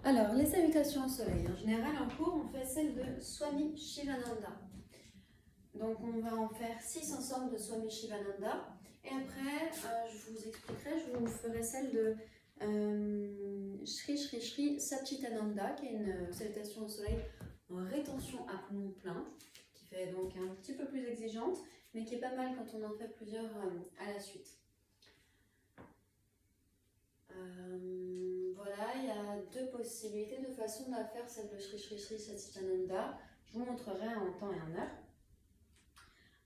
Alors, les salutations au soleil. En général, en cours, on fait celle de Swami Shivananda. Donc, on va en faire 6 ensemble de Swami Shivananda. Et après, je vous expliquerai, je vous ferai celle de Shri Shri Shri Satchitananda, qui est une salutation au soleil en rétention à poumon plein, qui fait donc un petit peu plus exigeante, mais qui est pas mal quand on en fait plusieurs à la suite. Voilà, il y a deux possibilités, deux façons de faire celle de Shri Shri Shri Satchitananda. Je vous montrerai en temps et en heure.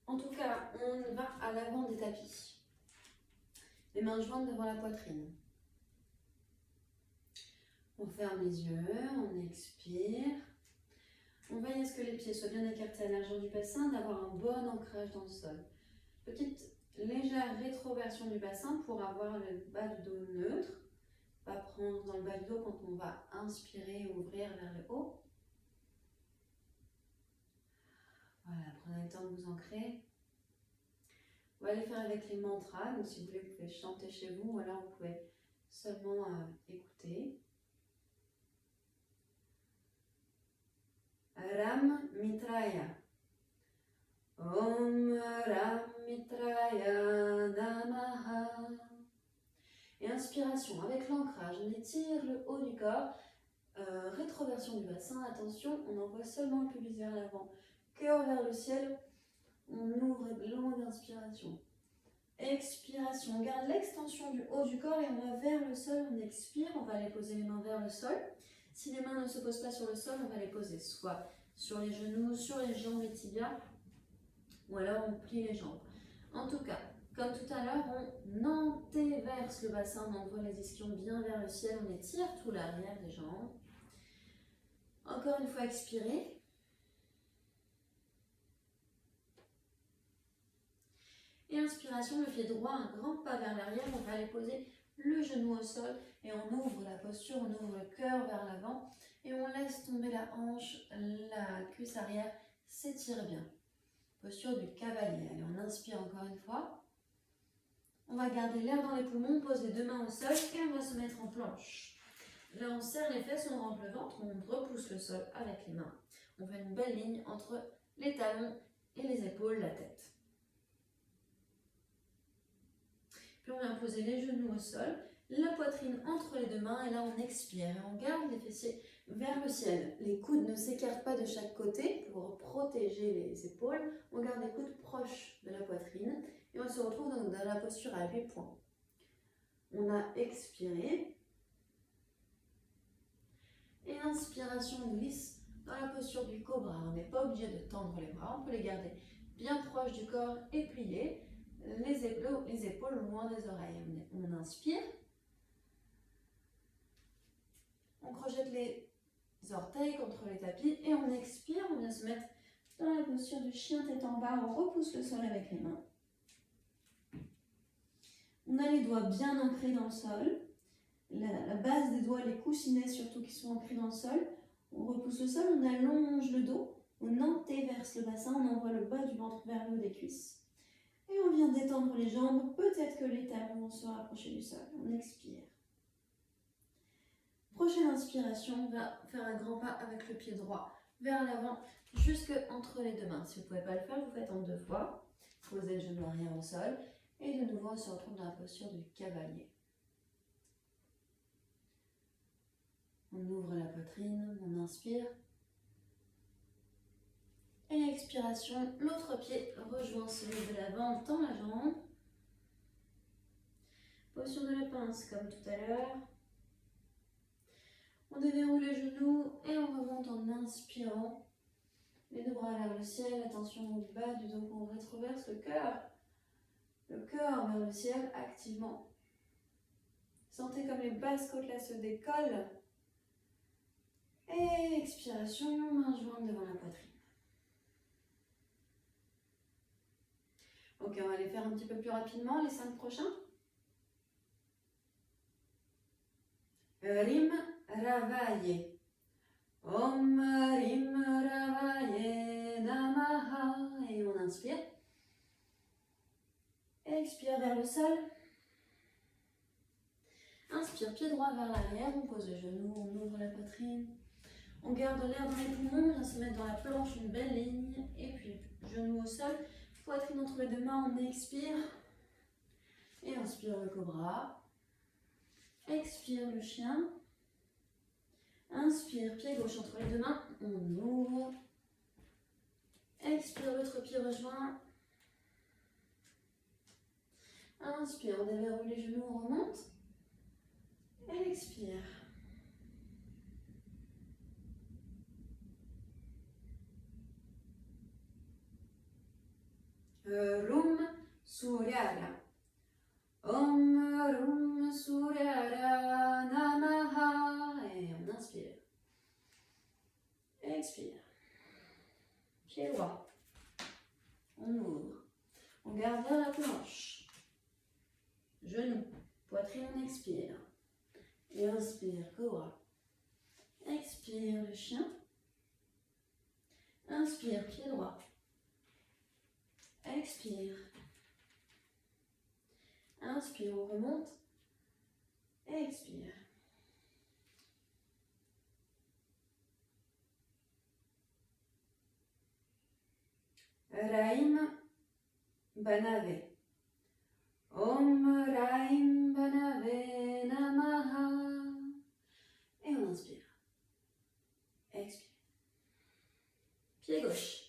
En tout cas, on va à l'avant des tapis. Les mains jointes devant la poitrine. On ferme les yeux, on expire. On veille à ce que les pieds soient bien écartés à l'argent du bassin, d'avoir un bon ancrage dans le sol. Petite légère rétroversion du bassin pour avoir le bas du dos neutre. Pas prendre dans le bas du dos quand on va inspirer et ouvrir vers le haut. Voilà, prenez le temps de vous ancrer. On va les faire avec les mantras, donc si vous voulez, vous pouvez chanter chez vous, ou alors vous pouvez seulement écouter. Ram Mitraya. Om Ram Mitraya Namaha. Et inspiration, avec l'ancrage, on étire le haut du corps, rétroversion du bassin, attention, on envoie seulement le pubis vers l'avant, cœur vers le ciel, on ouvre longue inspiration. Expiration, on garde l'extension du haut du corps et on va vers le sol, on expire, on va aller poser les mains vers le sol. Si les mains ne se posent pas sur le sol, on va les poser soit sur les genoux, sur les jambes, les tibias, ou alors on plie les jambes. En tout cas, comme tout à l'heure, on antéverse le bassin, on envoie les ischions bien vers le ciel, on étire tout l'arrière des jambes. Encore une fois, expirez. Et inspiration, le pied droit, un grand pas vers l'arrière, on va aller poser le genou au sol et on ouvre la posture, on ouvre le cœur vers l'avant et on laisse tomber la hanche, la cuisse arrière s'étire bien. Posture du cavalier. Allez, on inspire encore une fois. On va garder l'air dans les poumons, on pose les deux mains au sol et on va se mettre en planche. Là, on serre les fesses, on rentre le ventre, on repousse le sol avec les mains. On fait une belle ligne entre les talons et les épaules, la tête. Puis on vient poser les genoux au sol, la poitrine entre les deux mains et là on expire et on garde les fessiers vers le ciel. Les coudes ne s'écartent pas de chaque côté pour protéger les épaules. On garde les coudes proches de la poitrine et on se retrouve donc dans la posture à 8 points. On a expiré et l'inspiration glisse dans la posture du cobra. On n'est pas obligé de tendre les bras, on peut les garder bien proches du corps et pliés. Les épaules loin des oreilles. On inspire. On projette les orteils contre les tapis et on expire. On vient se mettre dans la posture du chien tête en bas. On repousse le sol avec les mains. On a les doigts bien ancrés dans le sol. La base des doigts, les coussinets surtout qui sont ancrés dans le sol. On repousse le sol, on allonge le dos. On antéverse le bassin, on envoie le bas du ventre vers le haut des cuisses. Et on vient détendre les jambes, peut-être que les talons vont se rapprocher du sol. On expire. Prochaine inspiration, on va faire un grand pas avec le pied droit vers l'avant, jusque entre les deux mains. Si vous ne pouvez pas le faire, vous faites en 2 fois. Posez le genou arrière au sol. Et de nouveau, on se retrouve dans la posture du cavalier. On ouvre la poitrine, on inspire. Et expiration, l'autre pied rejoint celui de l'avant, on tend la jambe. Posture de la pince comme tout à l'heure. On déverrouille les genoux et on remonte en inspirant. Les deux bras vers le ciel, attention au bas du dos, on rétroverse le cœur. Le cœur vers le ciel activement. Sentez comme les basses côtes là se décollent. Et expiration, main jointe devant la poitrine. Ok, on va les faire un petit peu plus rapidement, les 5 prochains. Rim Ravaye. Om Rim Ravaye Namaha. Et on inspire. Expire vers le sol. Inspire, pied droit vers l'arrière, on pose les genoux, on ouvre la poitrine. On garde l'air dans les poumons, on vient se mettre dans la planche, une belle ligne. Et puis, genoux au sol, poitrine entre les deux mains, on expire. Et inspire le cobra. Expire le chien. Inspire, pied gauche entre les deux mains, on ouvre. Expire, l'autre pied rejoint. Inspire, on déverrouille les genoux, on remonte. Et expire. Rum Suryara. Om Rum Suryara Namaha. Et on inspire. Expire. Pied droit. On ouvre. On garde bien la planche. Genoux. Poitrine, on expire. Et inspire, cobra. Expire le chien. Inspire, pied droit. Expire. Inspire, on remonte. Expire. Raim Banave. Om Raim Banave Namaha. Et on inspire. Expire. Pied gauche.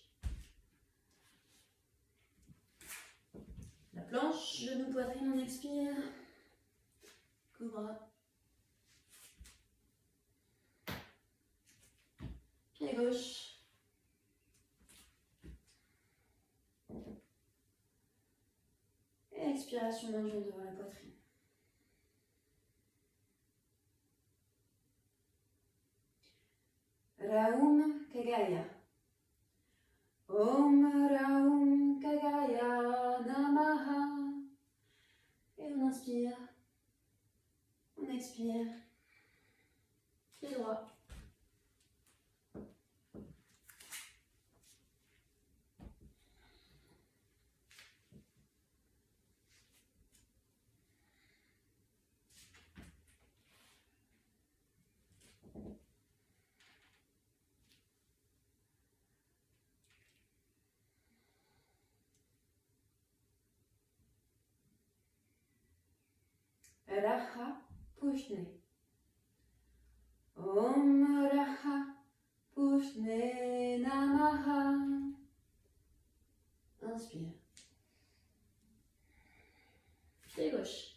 La planche, genou, poitrine, on expire. Cobra. Pied gauche. Et expiration, main joint devant la poitrine. Raum Kagaya. Om Raum Kagaya Namaha. Et on inspire. On expire. Pied droit. Raha Pushne. Om Raha Pushne Namaha. Inspire. Pied gauche.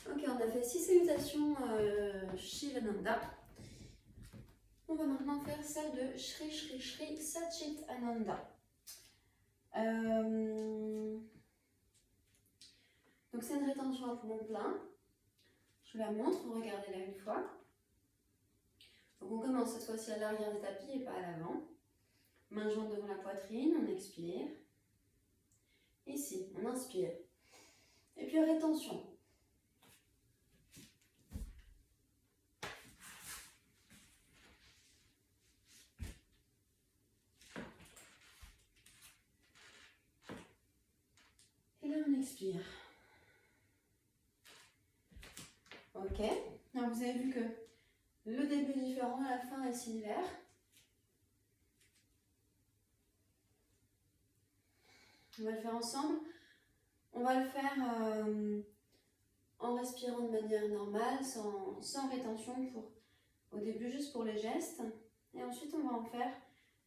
Ok, on a fait 6 salutations Shivananda. On va maintenant faire celle de Shri Shri Shri Satchit Ananda. Donc c'est une rétention à poumon plein. Je vous la montre, regardez-la une fois. Donc on commence cette fois-ci à l'arrière des tapis et pas à l'avant. Main jointe devant la poitrine, on expire. Ici, on inspire. Et puis rétention. Et là, on expire. Ok. Alors, vous avez vu que le début est différent, la fin est similaire. On va le faire ensemble. On va le faire en respirant de manière normale, sans rétention, au début juste pour les gestes. Et ensuite, on va en faire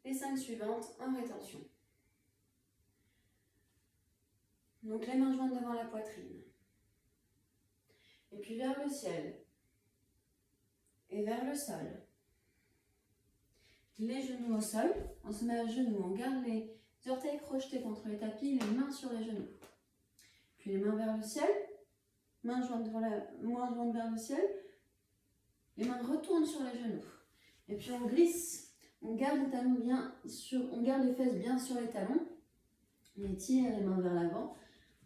les 5 suivantes en rétention. Donc les mains jointes devant la poitrine. Et puis vers le ciel. Et vers le sol. Les genoux au sol. On se met à genoux. On garde les orteils crochetés contre les tapis, les mains sur les genoux. Puis les mains vers le ciel. Main jointe vers le ciel. Les mains retournent sur les genoux. Et puis on glisse. On garde les talons on garde les fesses bien sur les talons. On étire les mains vers l'avant.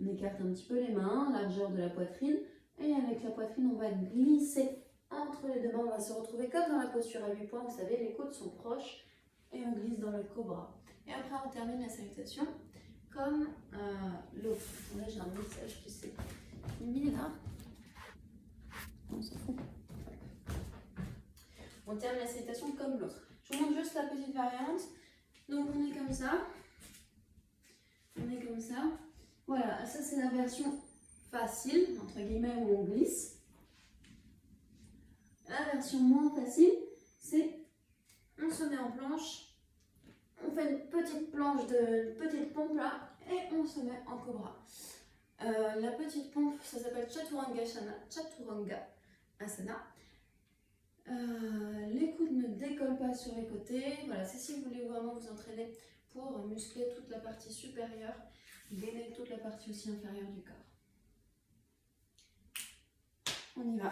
On écarte un petit peu les mains, largeur de la poitrine. Et avec la poitrine, on va glisser entre les deux mains. On va se retrouver comme dans la posture à 8 points. Vous savez, les coudes sont proches. Et on glisse dans le cobra. Et après, on termine la salutation comme l'autre. Là, j'ai un message qui s'est mis là. On s'en fout. On termine la salutation comme l'autre. Je vous montre juste la petite variante. Donc, on est comme ça. On est comme ça. Voilà, ça c'est la version facile, entre guillemets, où on glisse. La version moins facile, c'est on se met en planche. On fait une petite planche de petite pompe là et on se met en cobra. La petite pompe, ça s'appelle Chaturanga Asana. Les coudes ne décollent pas sur les côtés. Voilà, c'est si vous voulez vraiment vous entraîner pour muscler toute la partie supérieure, gainer toute la partie aussi inférieure du corps. On y va.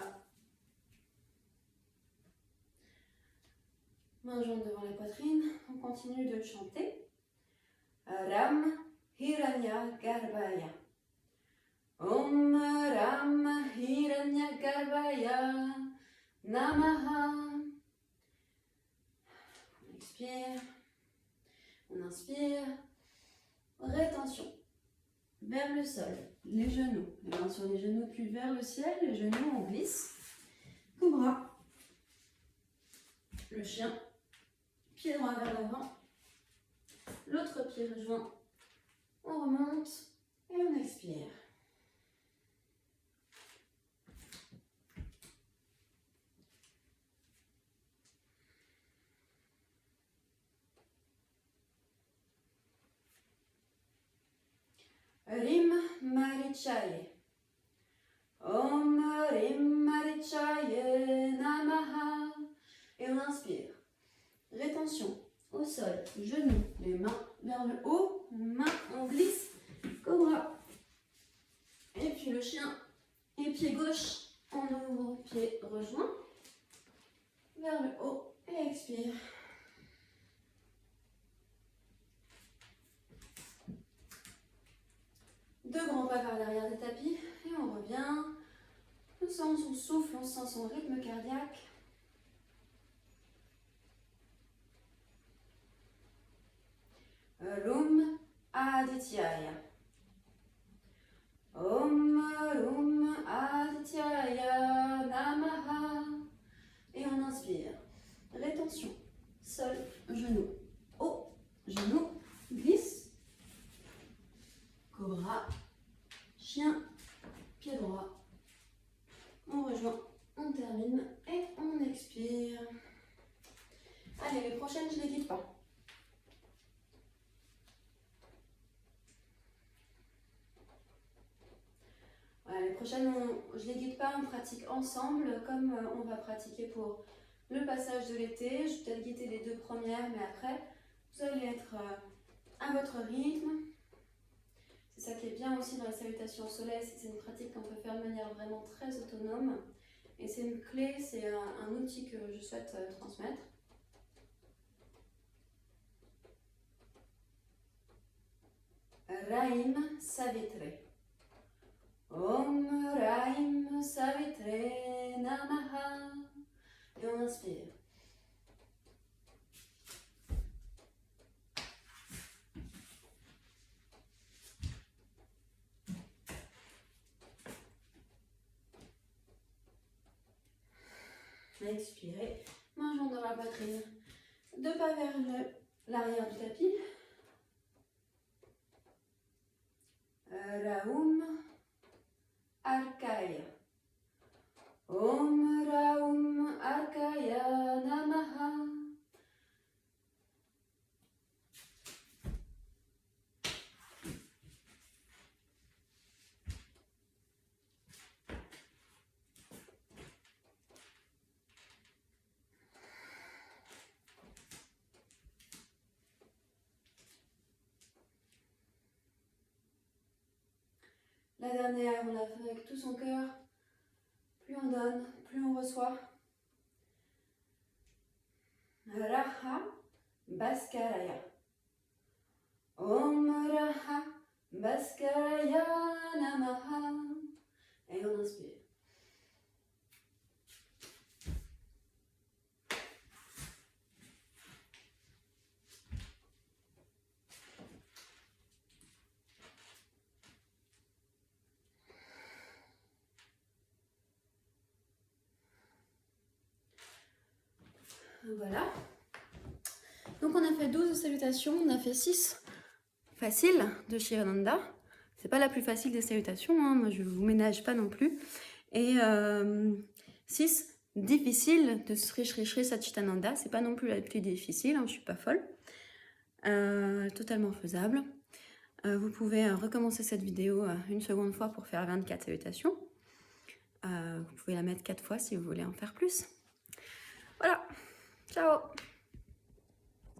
Main jointe devant la poitrine, on continue de chanter. Ram Hiranya Garbhaya. Om Ram Hiranya Garbhaya Namaha. On expire, on inspire. Rétention vers le sol, les genoux, les mains sur les genoux puis vers le ciel, les genoux on glisse. Cobra. Le chien. Pied droit vers l'avant, l'autre pied rejoint, on remonte et on expire. Rim Marichaye. Om Rim Marichaye Namaha. Et on inspire. Rétention au sol, genoux, les mains vers le haut, main, on glisse, cobra. Et puis le chien, et pied gauche, on ouvre, pied rejoint, vers le haut et expire. Deux grands pas vers l'arrière des tapis et on revient. On sent son souffle, on sent son rythme cardiaque. Rum Adityaya. Om Rum Adityaya Namaha. Et on inspire. Rétention. Sol, genou, haut, genou, glisse. Cobra. Chien, pied droit. On rejoint, on termine et on expire. Allez, les prochaines, je ne les guide pas. Voilà, les prochaines, je ne les guide pas, on pratique ensemble comme on va pratiquer pour le passage de l'été. Je vais peut-être guider les deux premières, mais après, vous allez être à votre rythme. C'est ça qui est bien aussi dans la salutation au soleil, c'est que c'est une pratique qu'on peut faire de manière vraiment très autonome. Et c'est une clé, c'est un outil que je souhaite transmettre. Raim Savitre. Om Raim Savitre Namaha. Et on inspire. Expirez. Main jointe dans la poitrine. Deux pas vers l'arrière du tapis. Raum Arkaya. Om Raum Arkaya Namaha. La dernière, on l'a fait avec tout son cœur. Plus on donne, plus on reçoit. Raha Bhaskaraya. Om Raha Bhaskaya Namaha. Et on inspire. Voilà. Donc on a fait 12 salutations, on a fait 6 faciles de Shivananda. C'est pas la plus facile des salutations, hein, moi je vous ménage pas non plus. Et 6 difficiles de Sri Sri Sri Satchitananda. C'est pas non plus la plus difficile, hein, je suis pas folle. Totalement faisable. Vous pouvez recommencer cette vidéo une seconde fois pour faire 24 salutations. Vous pouvez la mettre 4 fois si vous voulez en faire plus. Voilà, ciao!